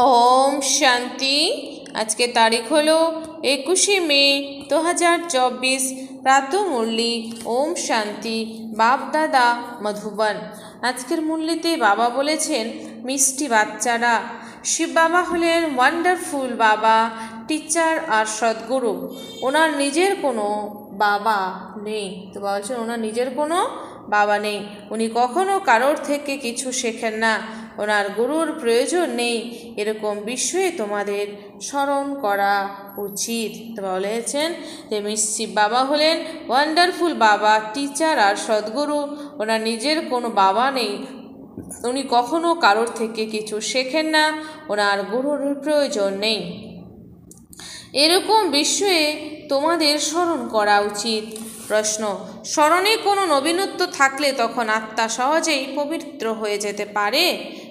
ओम शांति। आज के तारीख हलो 21 मे 2024 प्रातः मुरली। ओम शांति। बाप दादा मधुबन। आजकेर मुरलीते बाबा बोलेছেন मिष्टि बाच्चारा। शिव बाबा हलेन ওয়ান্ডারফুল बाबा, टीचार और सद्गुरु। ओनार निजेर कोनो बाबा नेই। तो বলছেন ওনার নিজের কোনো বাবা নেই। উনি কখনো কারোর থেকে কিছু শেখেন না। ওনার গুরুর প্রয়োজন নেই, এরকম বিষয়ে তোমাদের স্মরণ করা উচিত। তো বলেছেন যে মিষ্টি বাবা হলেন ওয়ান্ডারফুল বাবা, টিচার আর সদ্গুরু। ওনার নিজের কোনো বাবা নেই, উনি কখনো কারোর থেকে কিছু শেখেন না, ওনার গুরুর প্রয়োজন নেই, এরকম বিষয়ে তোমাদের স্মরণ করা উচিত। প্রশ্ন: স্মরণে কোনো নবীনত্ব থাকলে তখন আত্মা সহজেই পবিত্র হয়ে যেতে পারে?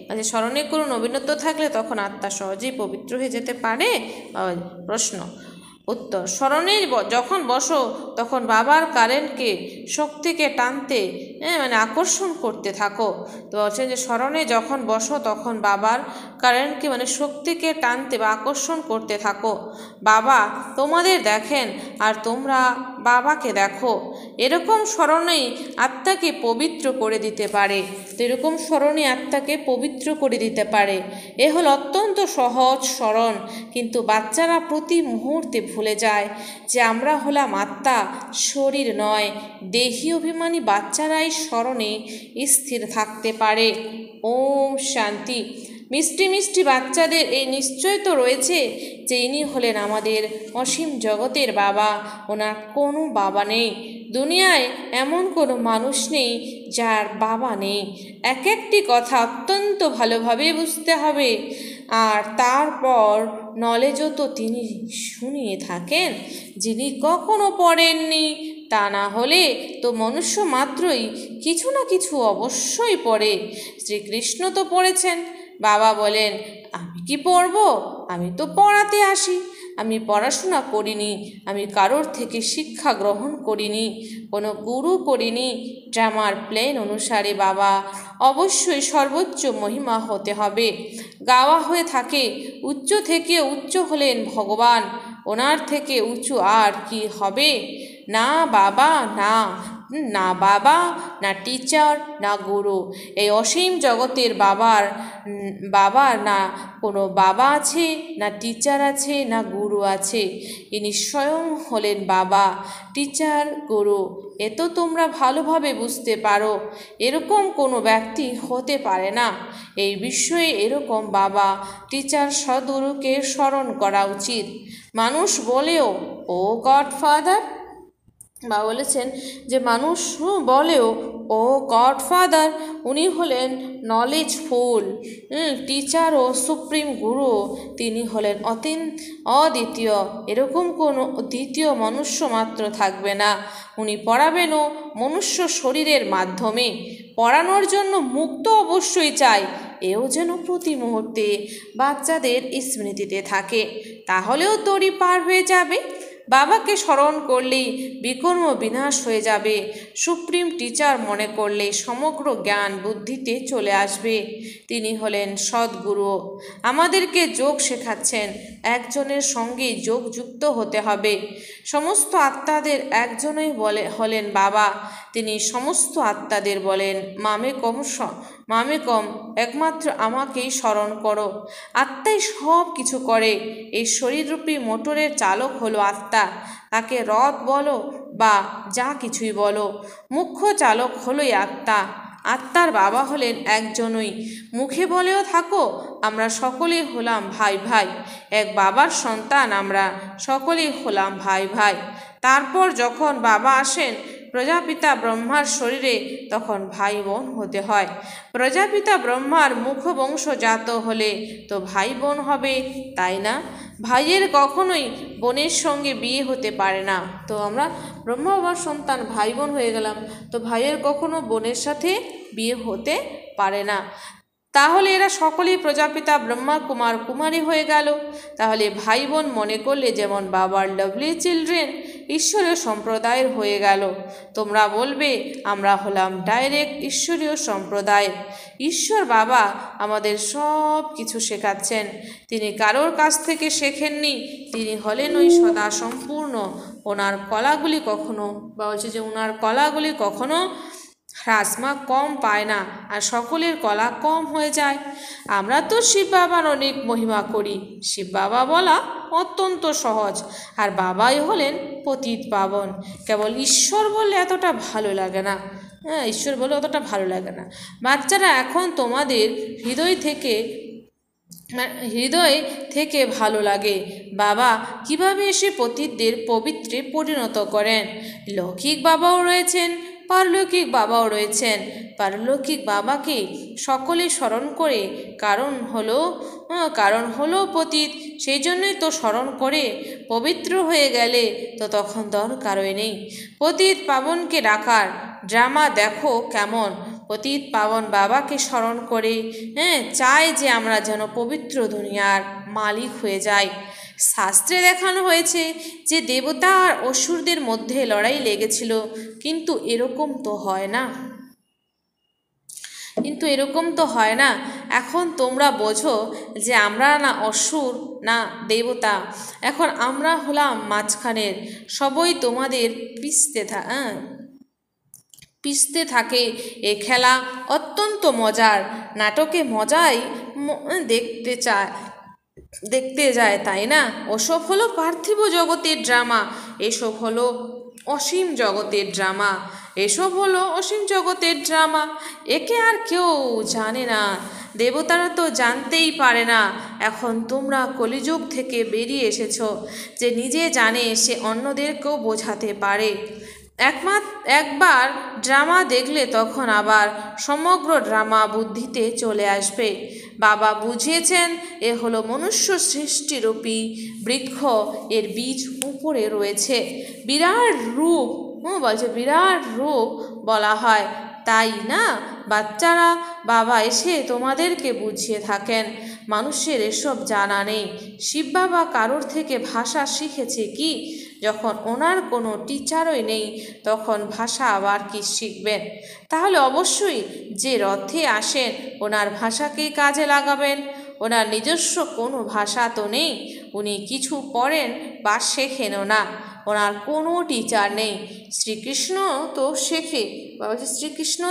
মানে স্মরণে কোনো নবীনত্ব থাকলে তখন আত্মা সহজেই পবিত্র হয়ে যেতে পারে? প্রশ্ন উত্তর: স্মরণে যখন বসো তখন বাবার কারেন্টকে শক্তিকে টানতে মানে আকর্ষণ করতে থাকো। তো বলছেন যে স্মরণে যখন বসো তখন বাবার কারেন্টকে মানে শক্তিকে টানতে বা আকর্ষণ করতে থাকো। বাবা তোমাদের দেখেন আর তোমরা বাবাকে দেখো। এরকম স্মরণেই আত্মাকে পবিত্র করে দিতে পারে। তো এরকম স্মরণে আত্মাকে পবিত্র করে দিতে পারে। এ হল অত্যন্ত সহজ স্মরণ, কিন্তু বাচ্চারা প্রতি মুহূর্তে ভুলে যায় যে আমরা হলাম আত্মা, শরীর নয়। দেহি অভিমানী বাচ্চারাই স্মরণে স্থির থাকতে পারে। ওম শান্তি। মিষ্টি মিষ্টি বাচ্চাদের এই নিশ্চয় তো রয়েছে যে ইনি হলেন আমাদের অসীম জগতের বাবা। ওনার কোনো বাবা নেই। দুনিয়ায় এমন কোনো মানুষ নেই যার বাবা নেই। এক একটি কথা অত্যন্ত ভালোভাবে বুঝতে হবে, আর তারপর নলেজও তো তিনি শুনিয়ে থাকেন যিনি কখনো পড়েননি। তা না হলে তো মনুষ্য মাত্রই কিছু না কিছু অবশ্যই পড়ে। শ্রীকৃষ্ণ তো পড়েছেন। বাবা বলেন, আমি কি পড়ব? আমি তো পড়াতে আসি। আমি পড়াশোনা করিনি, আমি কারোর থেকে শিক্ষা গ্রহণ করিনি, কোনো গুরু করিনি। ড্রামার প্লেন অনুসারে বাবা অবশ্যই সর্বোচ্চ মহিমা হতে হবে। গাওয়া হয়ে থাকে উচ্চ থেকে উচ্চ হলেন ভগবান, ওনার থেকে উঁচু আর কি হবে? না বাবা, না বাবা, না টিচার, না গুরু। এই অসীম জগতের বাবার না কোনো বাবা আছে, না টিচার আছে, না গুরু আছে। ইনি স্বয়ং হলেন বাবা, টিচার, গুরু। এ তো তোমরা ভালোভাবে বুঝতে পারো। এরকম কোনো ব্যক্তি হতে পারে না। এই বিষয়ে এরকম বাবা, টিচার, সদ্গুরুকে স্মরণ করা উচিত। মানুষ বলেও ও গডফাদার, বা বলেছেন যে মানুষ বলেও ও গডফাদার, উনি হলেন নলেজফুল টিচার ও সুপ্রিম গুরু। তিনি হলেন অদ্বিতীয়। এরকম কোনো দ্বিতীয় মনুষ্য মাত্র থাকবে না। উনি পড়াবেনও মনুষ্য শরীরের মাধ্যমে। পড়ানোর জন্য মুক্ত অবশ্যই চাই, এও যেন প্রতি মুহূর্তে বাচ্চাদের স্মৃতিতে থাকে। তাহলেও তরি পার হয়ে যাবে। বাবাকে স্মরণ করলেই বিকর্ম বিনাশ হয়ে যাবে। সুপ্রিম টিচার মনে করলে সমগ্র জ্ঞান বুদ্ধিতে চলে আসবে। তিনি হলেন সদ্গুরু। আমাদেরকে যোগ শেখাচ্ছেন। একজনের সঙ্গে যোগ যুক্ত হতে হবে। সমস্ত আত্মাদের একজনই হলেন বাবা। তিনি সমস্ত আত্মাদের বলেন মামেকম, একমাত্র আমাকেই স্মরণ করো। আত্মাই সব কিছু করে। এই শরীররূপী মোটরের চালক হলো আত্মা। তাকে রথ বলো বা যা কিছুই বলো, মুখ্য চালক হলোই আত্মা। আত্মার বাবা হলেন একজনই। মুখে বলেও থাকো আমরা সকলেই হলাম ভাই ভাই, এক বাবার সন্তান আমরা সকলেই হলাম ভাই ভাই। তারপর যখন বাবা আসেন প্রজাপিতা ব্রহ্মার শরীরে, তখন ভাই বোন হতে হয়। প্রজাপিতা ব্রহ্মার মুখবংশজাত হলে তো ভাই বোন হবে, তাই না? ভাইয়ের কখনোই বোনের সঙ্গে বিয়ে হতে পারে না। তো আমরা ব্রহ্মা বাবার সন্তান, ভাই বোন হয়ে গেলাম, তো ভাইয়ের কখনো বোনের সাথে বিয়ে হতে পারে না। তাহলে এরা সকলেই প্রজাপিতা ব্রহ্মা কুমার কুমারী হয়ে গেল। তাহলে ভাই বোন মনে করলে যেমন বাবার লাভলি চিলড্রেন ঈশ্বরীয় সম্প্রদায়ের হয়ে গেল। তোমরা বলবে আমরা হলাম ডাইরেক্ট ঈশ্বরীয় সম্প্রদায়। ঈশ্বর বাবা আমাদের সব কিছু শেখাচ্ছেন। তিনি কারোর কাছ থেকে শেখেননি, তিনি হলেন ওই সদা সম্পূর্ণ। ওনার কলাগুলি কখনো ওনার কলাগুলি কখনো হ্রাসমা কম পায় না, আর সকলের কলা কম হয়ে যায়। আমরা তো শিব বাবার অনেক মহিমা করি। শিব বাবা বলা অত্যন্ত সহজ, আর বাবাই হলেন পতিত পাবন। কেবল ঈশ্বর বললে এতটা ভালো লাগে না। ঈশ্বর বলে অতটা ভালো লাগে না। বাচ্চারা, এখন তোমাদের হৃদয় থেকে ভালো লাগে বাবা কিভাবে এসে পতিতদের পবিত্রে পরিণত করেন। লৌকিক বাবাও রয়েছেন, পারলৌকিক বাবাও রয়েছেন। পারলৌকিক বাবাকে সকলে স্মরণ করে, কারণ হলো পতিত, সেই জন্যই তো স্মরণ করে। পবিত্র হয়ে গেলে তো তখন দরকারই নেই পতিত পাবনকে ডাকার। ড্রামা দেখো কেমন। পতিত পাবন বাবাকে স্মরণ করে চায় যে আমরা যেন পবিত্র দুনিয়ার মালিক হয়ে যাই। শাস্ত্রে দেখানো হয়েছে যে দেবতা আর অসুরদের মধ্যে লড়াই লেগেছিল, কিন্তু এরকম তো হয় না। এখন তোমরা বোঝো যে আমরা না অসুর না দেবতা। এখন আমরা হলাম মাঝখানের। সবই তোমাদের পিছতে থাকে। এ খেলা অত্যন্ত মজার। নাটকে মজাই দেখতে যায়, তাই না? ওসব হলো পার্থিব জগতের ড্রামা, এসব হলো অসীম জগতের ড্রামা। একে আর কেউ জানে না, দেবতারা তো জানতেই পারে না। এখন তোমরা কলিযুগ থেকে বেরিয়ে এসেছো। যে নিজে জানে সে অন্যদেরকেও বোঝাতে পারে। একবার ড্রামা দেখলে তখন আবার সমগ্র ড্রামা বুদ্ধিতে চলে আসবে। বাবা বুঝিয়েছেন এ হলো মনুষ্য সৃষ্টিরূপী বৃক্ষ, এর বীজ উপরে রয়েছে। বিরাট রূপ বলা হয়, তাই না বাচ্চারা? বাবা এসে তোমাদেরকে বুঝিয়ে থাকেন। মানুষের এসব জানা নেই। শিব বাবা কারোর থেকে ভাষা শিখেছে কি? যখন ওনার কোনো টিচারই নেই তখন ভাষা আবার কি শিখবেন? তাহলে অবশ্যই যে রথে আসেন ওনার ভাষাকেই কাজে লাগাবেন। ওনার নিজস্ব কোনো ভাষা তো নেই। উনি কিছু পড়েন বা শেখেনও না। ওনার কোনো টিচার নেই। শ্রীকৃষ্ণ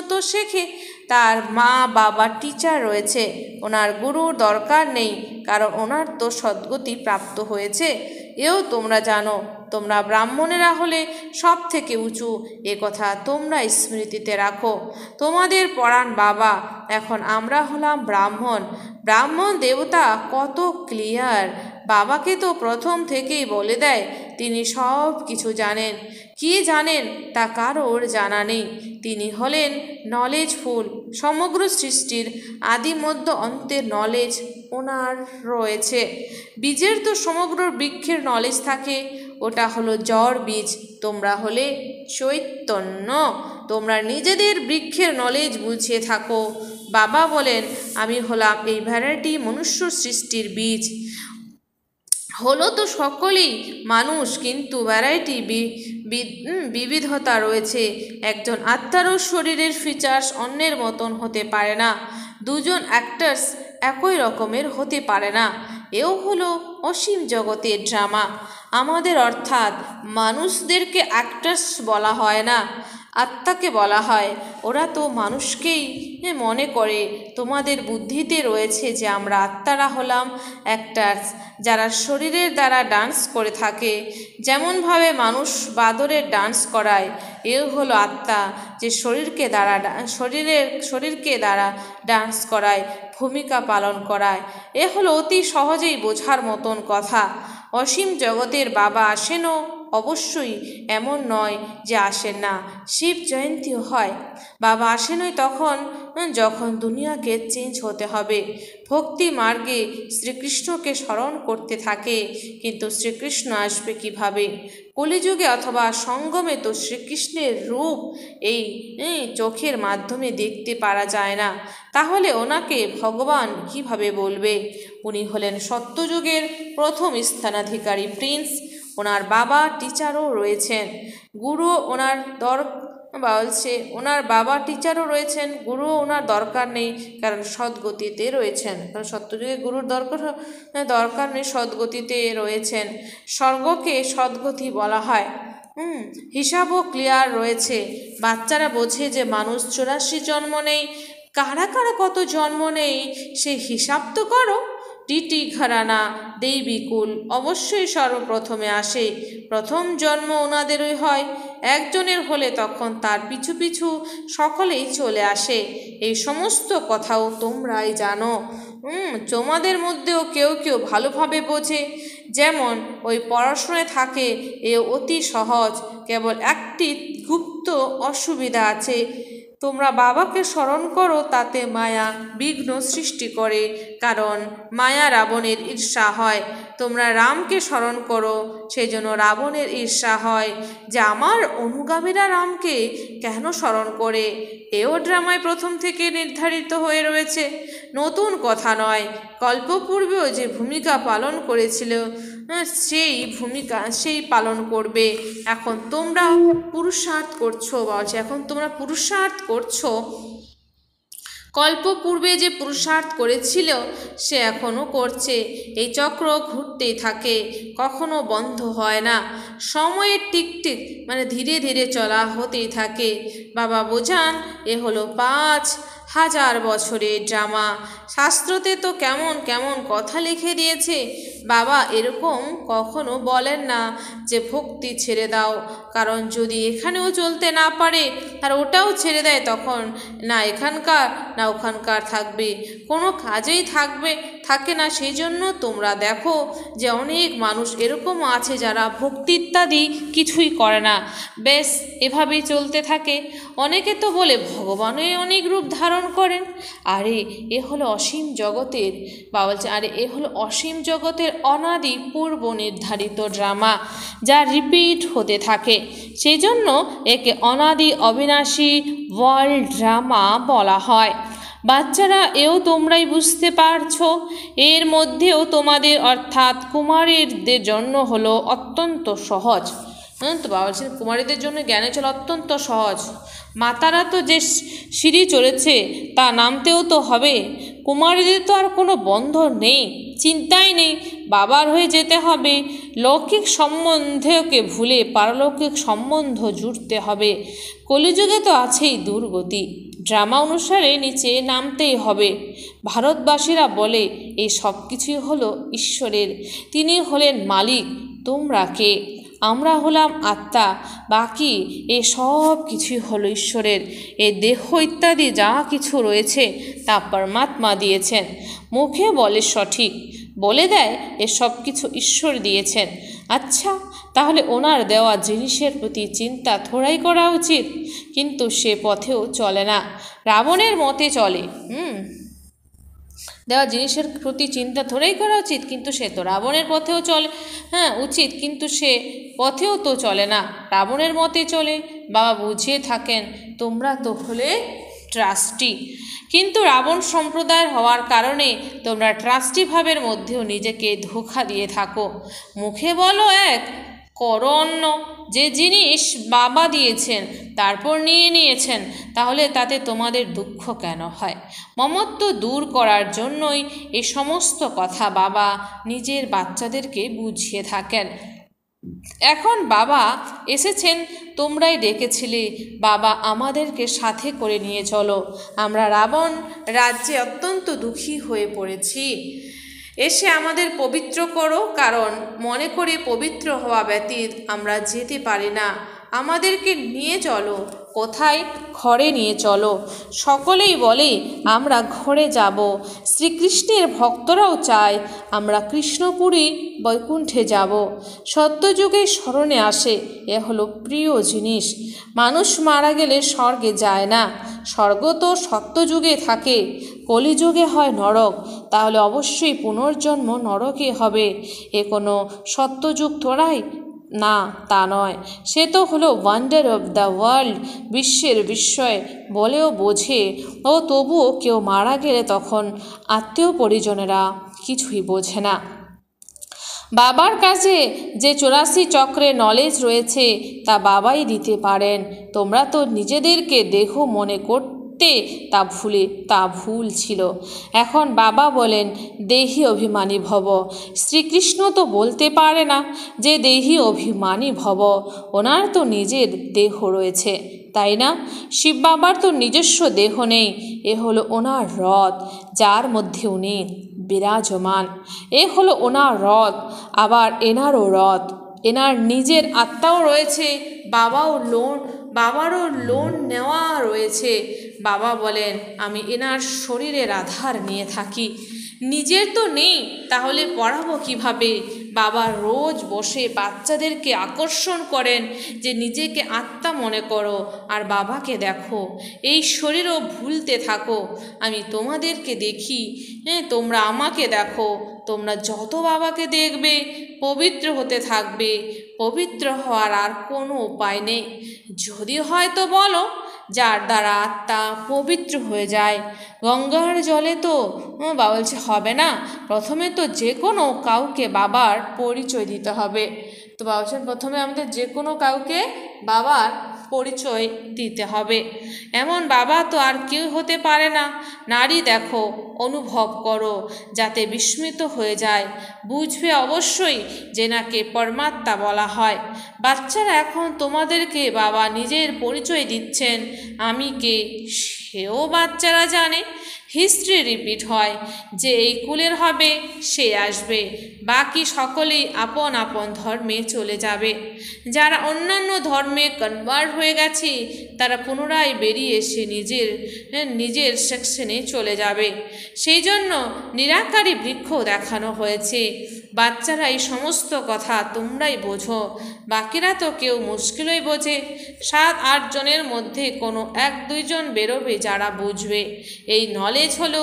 তো শেখে, তার মা বাবা টিচার রয়েছে। ওনার গুরুর দরকার নেই, কারণ ওনার তো সদ্গতি প্রাপ্ত হয়েছে। এও তোমরা জানো। তোমরা ব্রাহ্মণেরা হলে সব থেকে উঁচু, এ কথা তোমরা স্মৃতিতে রাখো। তোমাদের পরাণ বাবা। এখন আমরা হলাম ব্রাহ্মণ দেবতা কত ক্লিয়ার। বাবাকে তো প্রথম থেকেই বলে দেয় তিনি সব কিছু জানেন। কি জানেন তা কারোর জানা নেই। তিনি হলেন নলেজফুল। সমগ্র সৃষ্টির আদি মধ্য অন্তের নলেজ ওনার রয়েছে। বীজের তো সমগ্র বৃক্ষের নলেজ থাকে, ওটা হলো জড় বীজ। তোমরা হলে চৈতন্য। তোমরা নিজেদের বৃক্ষের নলেজ বুঝিয়ে থাকো। বাবা বলেন আমি হলাম এই ভ্যারাইটি মনুষ্য সৃষ্টির বীজ। হলো তো সকলেই মানুষ, কিন্তু ভ্যারাইটি বিবিধতা রয়েছে। একজন আত্মারও শরীরের ফিচার্স অন্যের মতন হতে পারে না। দুজন অ্যাক্টার্স একই রকমের হতে পারে না। এও হলো অসীম জগতের ড্রামা। আমাদের অর্থাৎ মানুষদেরকে অ্যাক্টার্স বলা হয় না, আত্মাকে বলা হয়। ওরা তো মানুষকেই মনে করে। তোমাদের বুদ্ধিতে রয়েছে যে আমরা আত্মারা হলাম অ্যাক্টার্স, যারা শরীরের দ্বারা ডান্স করে থাকে। যেমনভাবে মানুষ বাদরের ডান্স করায়, এও হলো আত্মা যে শরীরকে দ্বারা ডান্স করায়, ভূমিকা পালন করায়। এ হলো অতি সহজেই বোঝার মতন কথা। অসীম জগতের বাবা আসেনও অবশ্যই এমন নয় যে আসেন না, শিব জয়ন্তীও হয়। বাবা আসেনই তখন যখন দুনিয়াকে চেঞ্জ হতে হবে। ভক্তি মার্গে শ্রীকৃষ্ণকে স্মরণ করতে থাকে, কিন্তু শ্রীকৃষ্ণ আসবে কিভাবে? কলিযুগে অথবা সঙ্গমে তো শ্রীকৃষ্ণের রূপ এই চোখের মাধ্যমে দেখতে পারা যায় না, তাহলে ওনাকে ভগবান কিভাবে বলবে? উনি হলেন সত্যযুগের প্রথম স্থানাধিকারী প্রিন্স। ওনার বাবা টিচারও রয়েছেন, গুরু ওনার ওনার বাবা টিচারও রয়েছেন, গুরুও ওনার দরকার নেই, কারণ সদ্গতিতে রয়েছেন। কারণ সত্যযুগে গুরুর দরকার নেই, সদ্গতিতে রয়েছেন। স্বর্গকে সদ্গতি বলা হয়। হিসাবও ক্লিয়ার রয়েছে। বাচ্চারা বোঝে যে মানুষ 84 জন্ম নেই, কারা কারা কত জন্ম নেই সে হিসাব তো করো। টিটি ঘরানা দেবীকুল অবশ্যই সর্বপ্রথমে আসে, প্রথম জন্ম ওনাদেরই হয়। একজনের হলে তখন তার পিছু পিছু সকলেই চলে আসে। এই সমস্ত কথাও তোমরাই জানো। তোমাদের মধ্যেও কেউ কেউ ভালোভাবে বোঝে, যেমন ওই পড়াশোনায় থাকে, এ অতি সহজ, কেবল একটি গুপ্ত অসুবিধা আছে। তোমরা বাবাকে স্মরণ করো, তাতে মায়া বিঘ্ন সৃষ্টি করে, কারণ মায়া রাবণের ঈর্ষা হয়। তোমরা রামকে স্মরণ করো, সেই জন্য রাবণের ঈর্ষা হয় যে আমার অনুগামীরা রামকে কেন স্মরণ করে। এও ড্রামায় প্রথম থেকে নির্ধারিত হয়ে রয়েছে, নতুন কথা নয়। কল্পপূর্বেও যে ভূমিকা পালন করেছিল সেই পালন করবে। এখন তোমরা পুরুষার্থ করছো, কল্পপূর্বে যে পুরুষার্থ করেছিল সে এখনও করছে। এই চক্র ঘুরতেই থাকে, কখনো বন্ধ হয় না। সময়ের টিকটিক ধীরে ধীরে চলা হতেই থাকে। বাবা বোঝান এ হলো 5000 বছরের ড্রামা। শাস্ত্রতে তো কেমন কেমন কথা লিখে দিয়েছে। বাবা এরকম কখনো বলেন না যে ভক্তি ছেড়ে দাও, কারণ যদি এখানেও চলতে না পারে আর ওটাও ছেড়ে দেয়, তখন না এখানকার না ওখানকার থাকবে, কোনো কাজেই থাকে না। সেই জন্য তোমরা দেখো যে অনেক মানুষ এরকম আছে যারা ভক্তি ইত্যাদি কিছুই করে না, বেশ এভাবেই চলতে থাকে। অনেকে তো বলে ভগবানও অনেক রূপ ধারণ করেন। আরে এ হলো অসীম জগতের, বা বলছে আরে এ হলো অসীম জগতের অনাদি পূর্ব নির্ধারিত ড্রামা, যা রিপিট হতে থাকে। সেই জন্য একে অনাদি অবিনাশী ওয়ার্ল্ড ড্রামা বলা হয়। বাচ্চারা এও তোমরাই বুঝতে পারছো। এর মধ্যেও তোমাদের অর্থাৎ কুমারীদের জন্য হলো অত্যন্ত সহজ। তো বাবা বলছেন কুমারীদের জন্য জ্ঞানে চলা অত্যন্ত সহজ। মাতারা তো যে সিঁড়ি চলেছে তা নামতেও তো হবে। কুমারীদের তো আর কোনো বন্ধন নেই, চিন্তাই নেই, বাবার হয়ে যেতে হবে। লৌকিক সম্বন্ধকে ভুলে পারলৌকিক সম্বন্ধ জুড়তে হবে। কলিযুগে তো আছেই দুর্গতি, ড্রামা অনুসারে নিচে নামতেই হবে। ভারতবাসীরা বলে এই সব কিছুই হলো ঈশ্বরের, তিনি হলেন মালিক। তোমরা কে? আমরা হলাম আত্মা, বাকি এই সব কিছুই হলো ঈশ্বরের। এই দেহ ইত্যাদি যা কিছু রয়েছে তা পরমাত্মা দিয়েছেন। মুখে বলে সঠিক, বলে দেয় এসব কিছু ঈশ্বর দিয়েছেন। আচ্ছা, তাহলে ওনার দেওয়া জিনিসের প্রতি চিন্তা থোড়াই করা উচিত, কিন্তু সে পথেও চলে না, রাবণের মতে চলে। দেওয়া জিনিসের প্রতি চিন্তা থোড়াই করা উচিত, কিন্তু সে তো রাবণের পথেও চলে। উচিত, কিন্তু সে পথেও তো চলে না, রাবণের মতে চলে। বাবা বুঝিয়ে থাকেন তোমরা তো হলে ট্রাস্টি, কিন্তু রাবণ সম্প্রদায়ের হওয়ার কারণে তোমরা ট্রাস্টি ভাবের মধ্যেও নিজেকে ধোঁকা দিয়ে থাকো। মুখে বলো এক, করো অন্য। যে জিনিস বাবা দিয়েছেন তারপর নিয়েছেন, তাহলে তাতে তোমাদের দুঃখ কেন হয়? মমত্ব দূর করার জন্যই এই সমস্ত কথা বাবা নিজের বাচ্চাদেরকে বুঝিয়ে থাকেন। এখন বাবা এসেছেন, তোমরাই ডেকেছিলে, বাবা আমাদেরকে সাথে করে নিয়ে চলো। আমরা রাবণ রাজ্যে অত্যন্ত দুঃখী হয়ে পড়েছি, এসে আমাদের পবিত্র করো, কারণ মনে করি পবিত্র হওয়া ব্যতীত আমরা যেতে পারি না। আমাদেরকে নিয়ে চলো, কোথায়? ঘরে নিয়ে চলো। সকলেই বলে আমরা ঘরে যাব। শ্রীকৃষ্ণের ভক্তরাও চায় আমরা কৃষ্ণপুরী বৈকুণ্ঠে যাব। সত্যযুগে স্মরণে আসে, এ হলো প্রিয় জিনিস। মানুষ মারা গেলে স্বর্গে যায় না, স্বর্গ তো সত্যযুগে থাকে। কলিযুগে হয় নরক, তাহলে অবশ্যই পুনর্জন্ম নরকে হবে। এ কোনো সত্যযুগ তোরাই না, তা নয়। সে তো হলো ওয়ান্ডার অফ দ্য ওয়ার্ল্ড, বিশ্বের বিস্ময় বলেও বোঝে। ও তবুও কেউ মারা গেলে তখন আত্মীয় পরিজনেরা কিছুই বোঝে না। বাবার কাছে যে 84 চক্রের নলেজ রয়েছে তা বাবাই দিতে পারেন। তোমরা তো নিজেদেরকে দেহ মনে করতে তা ভুল ছিল। এখন বাবা বলেন দেহি অভিমানী ভব। শ্রীকৃষ্ণ তো বলতে পারে না যে দেহি অভিমানী ভব, ওনার তো নিজের দেহ রয়েছে, তাই না? শিব বাবার তো নিজস্ব দেহ নেই, এ হলো ওনার রথ, যার মধ্যে উনি বিরাজমান। এ হলো ওনার রথ, আবার এনারও রথ। এনার নিজের আত্মাও রয়েছে, বাবারও লোন নেওয়া রয়েছে। বাবা বলেন আমি এনার শরীরের আধার নিয়ে থাকি, নিজের তো নেই, তাহলে পড়াবো কিভাবে? বাবা রোজ বসে বাচ্চাদেরকে আকর্ষণ করেন যে নিজেকে আত্মা মনে করো আর বাবাকে দেখো, এই শরীরও ভুলতে থাকো। আমি তোমাদেরকে দেখি, তোমরা আমাকে দেখো। তোমরা যত বাবাকে দেখবে পবিত্র হতে থাকবে। পবিত্র হওয়ার আর কোনো উপায় নেই। যদি হয়তো বলো যার দ্বারা আত্মা পবিত্র হয়ে যায়। গঙ্গার জলে তো বাবা বলছে হবে না, প্রথমে তো যে কোনো কাউকে বাবার পরিচয় দিতে হবে। তো বাবা বলছেন প্রথমে আমাদের যে কোনো কাউকে বাবার পরিচয় দিতে হবে। এমন বাবা তো আর কেউ হতে পারে না। নারী দেখো, অনুভব করো, যাতে বিস্মিত হয়ে যায়। বুঝবে অবশ্যই যে নাকে পরমাত্মা বলা হয়। বাচ্চারা এখন তোমাদেরকে বাবা নিজের পরিচয় দিচ্ছেন, আমি কে সেও বাচ্চারা জানে। হিস্ট্রি রিপিট হয়, যে এই কুলের হবে সে আসবে, বাকি সকলেই আপন আপন ধর্মে চলে যাবে। যারা অন্যান্য ধর্মে কনভার্ট হয়ে গেছে তারা পুনরায় বেরিয়ে এসে নিজের সেকশনে চলে যাবে। সেই জন্য নিরাকারী বৃক্ষ দেখানো হয়েছে। বাচ্চারা এই সমস্ত কথা তোমরাই বোঝো, বাকিরা তো কেউ মুশকিলই বোঝে। 7-8 জনের মধ্যে কোনো 1-2 জন বেরোবে যারা বুঝবে। এই নলেজ হলো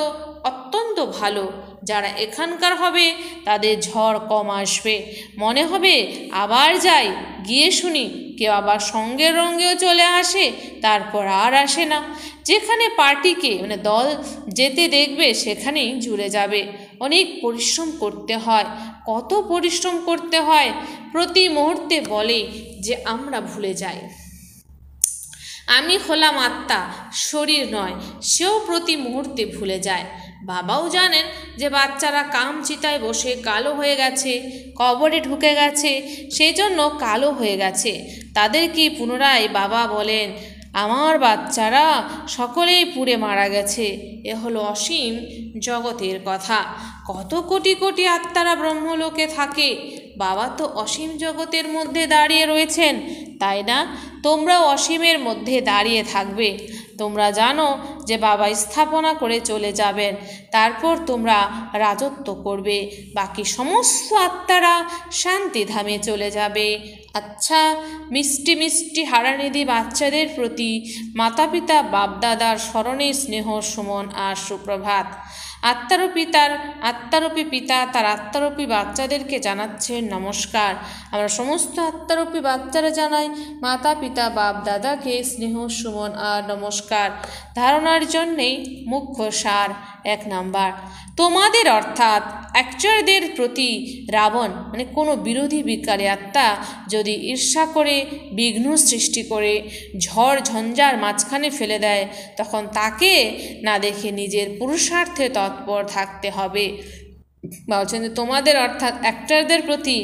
অত্যন্ত ভালো। যারা এখানকার হবে তাদের ঝড় কম আসবে, মনে হবে আবার যাই, গিয়ে শুনি। কেউ আবার সঙ্গের রঙ্গেও চলে আসে, তারপর আর আসে না। যেখানে পার্টিকে দল যেতে দেখবে সেখানেই জুড়ে যাবে। অনেক পরিশ্রম করতে হয়। কত পরিশ্রম করতে হয়! প্রতি মুহূর্তে বলে যে আমরা ভুলে যাই আমি হলাম আত্মা, শরীর নয়। সেও প্রতি মুহূর্তে ভুলে যায়। বাবাও জানেন যে বাচ্চারা কামচিতায় বসে কালো হয়ে গেছে, কবরে ঢুকে গেছে, সেই জন্য কালো হয়ে গেছে। তাদেরকে পুনরায় বাবা বলেন আমার বাচ্চারা সকলেই পুড়ে মারা গেছে। এ হলো অসীম জগতের কথা। কত কোটি কোটি আত্মারা ব্রহ্মলোকে থাকে। বাবা তো অসীম জগতের মধ্যে দাঁড়িয়ে রয়েছেন, তাই না? তোমরাও অসীমের মধ্যে দাঁড়িয়ে থাকবে। তোমরা জানো যে বাবা স্থাপনা করে চলে যাবেন, তারপর তোমরা রাজত্ব করবে। বাকি সমস্ত আত্মারা শান্তিধামে চলে যাবে। আচ্ছা, মিষ্টি মিষ্টি হারানিধি বাচ্চাদের প্রতি মাতা পিতা বাপদাদার স্মরণে স্নেহ সুমন আর সুপ্রভাত। আত্মারূপী পিতা তার আত্মারূপী বাচ্চাদেরকে জানাচ্ছেন নমস্কার। আমরা সমস্ত আত্মারূপী বাচ্চারা জানাই মাতা পিতা বাপ দাদাকে স্নেহ সুমন আর নমস্কার। ধারণার জন্যেই মুখ্য সার 1 নাম্বার, তোমাদের অর্থাৎ অ্যাকচারদের প্রতি রাবণ কোনো বিরোধী বিকারী আত্মা যদি ঈর্ষা করে বিঘ্ন সৃষ্টি করে ঝড় ঝঞ্ঝার মাঝখানে ফেলে দেয়, তখন তাকে না দেখে নিজের পুরুষার্থে তৎপর থাকতে হবে। বলছেন যে তোমাদের অর্থাৎ অ্যাক্টরদের প্রতি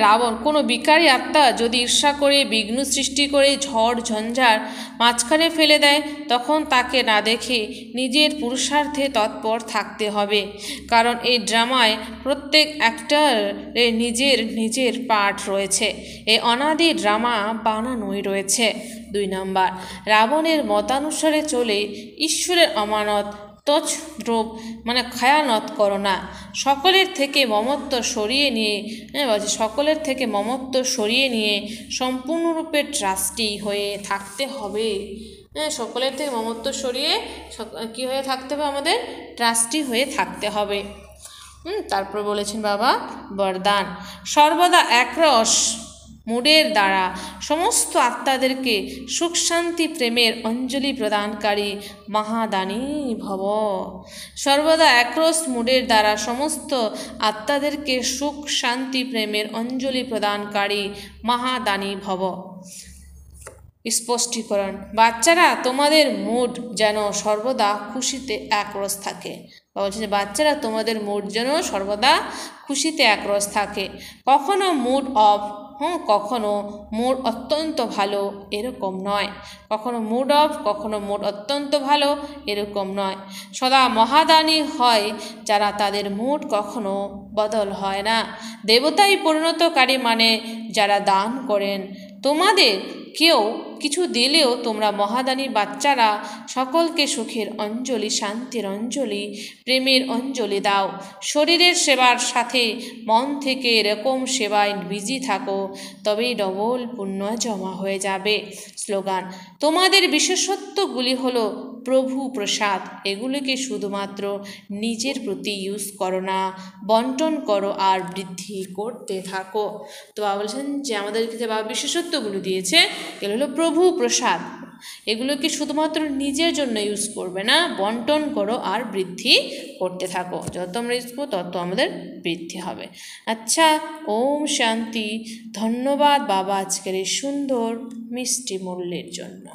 রাবণ কোনো বিকারী আত্মা যদি ঈর্ষা করে বিঘ্ন সৃষ্টি করে ঝড় ঝঞ্ঝার মাঝখানে ফেলে দেয়, তখন তাকে না দেখে নিজের পুরুষার্থে তৎপর থাকতে হবে। কারণ এই ড্রামায় প্রত্যেক অ্যাক্টরের নিজের নিজের পার্ট রয়েছে। এই অনাদি ড্রামা বানানোই রয়েছে। 2 নম্বর, রাবণের মতানুসারে চলে ঈশ্বরের আমানত তছদ্রব মানে খায়ানত করো না। সকলের থেকে মমত্ব সরিয়ে নিয়ে সকলের থেকে মমত্ব সরিয়ে নিয়ে সম্পূর্ণরূপে ট্রাস্টি হয়ে থাকতে হবে। সকলের থেকে মমত্ব সরিয়ে কী হয়ে থাকতে হবে? আমাদের ট্রাস্টি হয়ে থাকতে হবে। তারপর বলেছেন বাবা বরদান, সর্বদা একরস মুডের দ্বারা সমস্ত আত্মাদেরকে সুখ শান্তি প্রেমের অঞ্জলি প্রদানকারী মহাদানী ভব। সর্বদা একরস মুডের দ্বারা সমস্ত আত্মাদেরকে সুখ শান্তি প্রেমের অঞ্জলি প্রদানকারী মহাদানী ভব। স্পষ্টীকরণ, বাচ্চারা তোমাদের মুড যেন সর্বদা খুশিতে একরস থাকে। বলছে যে বাচ্চারা তোমাদের মুড যেন সর্বদা খুশিতে একরস থাকে, কখনো মুড অফ কখনো মুড অত্যন্ত ভালো এরকম নয়, কখনো মুড অফ কখনো মুড অত্যন্ত ভালো এরকম নয়। সদা মহাদানী হয় যারা তাদের মুড কখনো বদল হয় না। দেবতাই পরিণতকারী মানে যারা দান করেন। তোমাদের কেউ কিছু দিলেও তোমরা মহাদানী বাচ্চারা সকলকে সুখের অঞ্জলি, শান্তির অঞ্জলি, প্রেমের অঞ্জলি দাও। শরীরের সেবার সাথে মন থেকে এরকম সেবায় বিজি থাকো, তবেই ডবল পুণ্য জমা হয়ে যাবে। স্লোগান, তোমাদের বিশেষত্বগুলি হলো প্রভু প্রসাদ, এগুলিকে শুধুমাত্র নিজের প্রতি ইউজ করো না, বন্টন করো আর বৃদ্ধি করতে থাকো। তো বাবা বলছেন যে আমাদেরকে যে বাবা বিশেষত্বগুলো দিয়েছে এগুলো হলো প্রভু প্রসাদ, এগুলোকে শুধুমাত্র নিজের জন্য ইউজ করবে না, বন্টন করো আর বৃদ্ধি করতে থাকো। যত আমরা ইউজ করবো তত আমাদের বৃদ্ধি হবে। আচ্ছা, ওম শান্তি। ধন্যবাদ বাবা আজকের এই সুন্দর মিষ্টি মূল্যের জন্য।